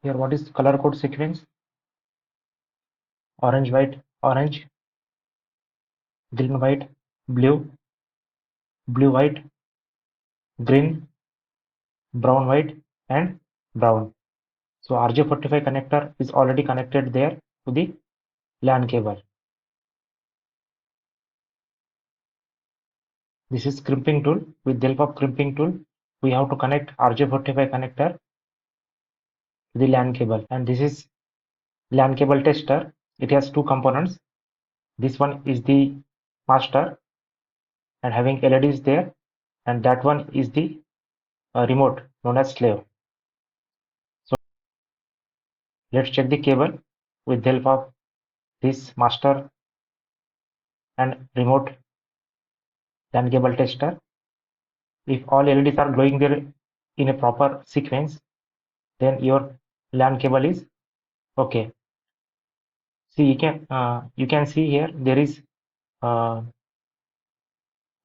Here, what is color code sequence? Orange, white, orange, green, white, blue, blue, white, green, brown, white, and brown. So RJ45 connector is already connected there to the LAN cable. This is crimping tool. With the help of crimping tool, we have to connect RJ45 connector to the LAN cable. And this is LAN cable tester. It has two components. This one is the master and having LEDs there, and that one is the remote known as slave. So let's check the cable with the help of this master and remote LAN cable tester. If all LEDs are glowing there in a proper sequence, then your LAN cable is okay. See, you can see here there is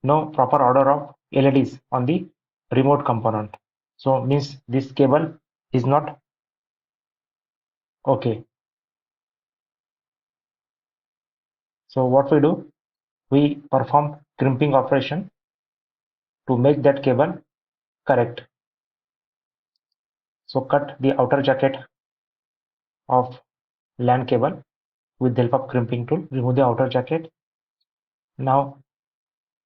no proper order of LEDs on the remote component. So means this cable is not okay. So what we do, we perform crimping operation to make that cable correct. So cut the outer jacket of LAN cable with the help of crimping tool. Remove the outer jacket. Now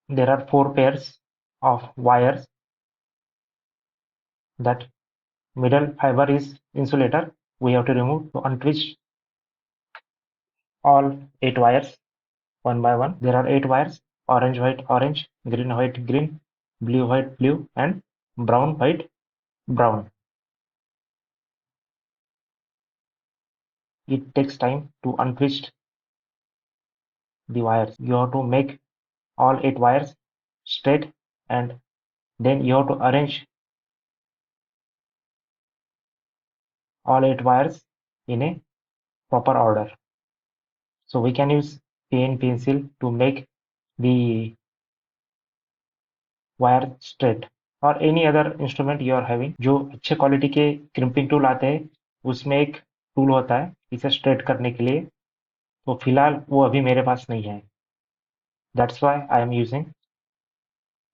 there are 4 pairs of wires. That middle fiber is insulator. We have to remove to untwist all 8 wires one by one. There are 8 wires: orange, white, orange, green, white, green, blue, white, blue, and brown, white, brown. It takes time to untwist the wires. You have to make all 8 wires straight, and then you have to arrange all 8 wires in a proper order. So we can use pen, pencil to make the wire straight, और any other instrument you are having. जो अच्छे quality के crimping tool आते हैं उसमें एक tool होता है इसे स्ट्रेट करने के लिए, तो फिलहाल वो अभी मेरे पास नहीं है. That's why I am using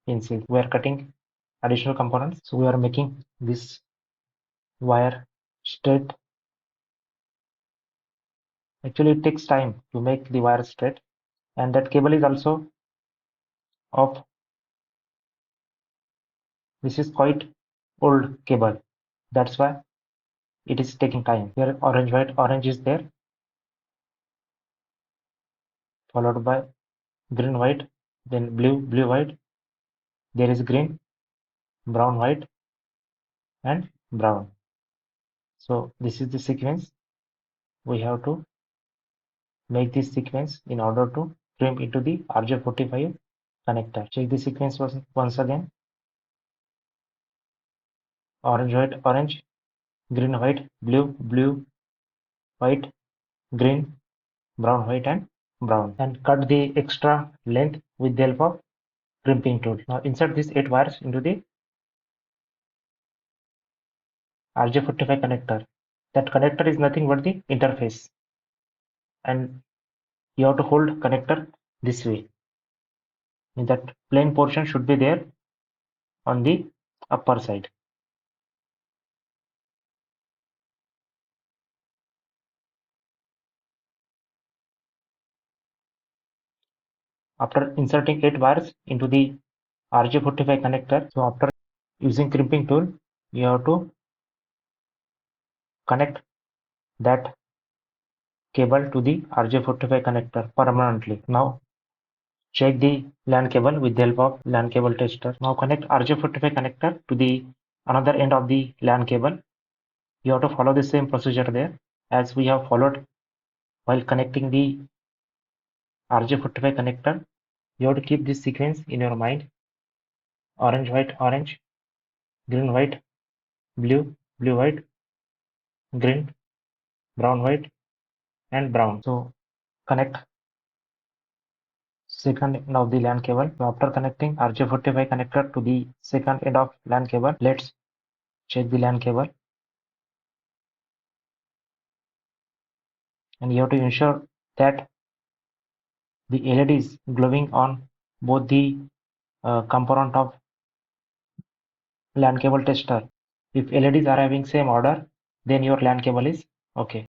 pencil. We are cutting additional components, so we are making this wire straight. Actually it takes time to make the wire straight, and that cable is also of, this is quite old cable, that's why it is taking time. Here orange, white, orange is there, followed by green, white, then blue, blue, white, there is green, brown, white, and brown. So this is the sequence. We have to make this sequence in order to crimp into the RJ45 connector. Check the sequence once again: orange, white, orange, green, white, blue, blue, white, green, brown, white, and brown. And cut the extra length with the help of crimping tool. Now insert these 8 wires into the RJ45 connector. That connector is nothing but the interface, and you have to hold connector this way. That plain portion should be there on the upper side. After inserting 8 wires into the RJ45 connector, so after using crimping tool, you have to connect that cable to the RJ45 connector permanently. Now check the LAN cable with the help of LAN cable tester. Now connect RJ45 connector to the another end of the LAN cable. You have to follow the same procedure there as we have followed while connecting the RJ45 connector. You have to keep this sequence in your mind: orange, white, orange, green, white, blue, blue, white, green, brown, white, and brown. So connect second end of the LAN cable. So after connecting RJ45 connector to the second end of LAN cable, let's check the LAN cable. and you have to ensure that the LED is glowing on both the component of LAN cable tester. If LEDs are having same order, then your LAN cable is okay.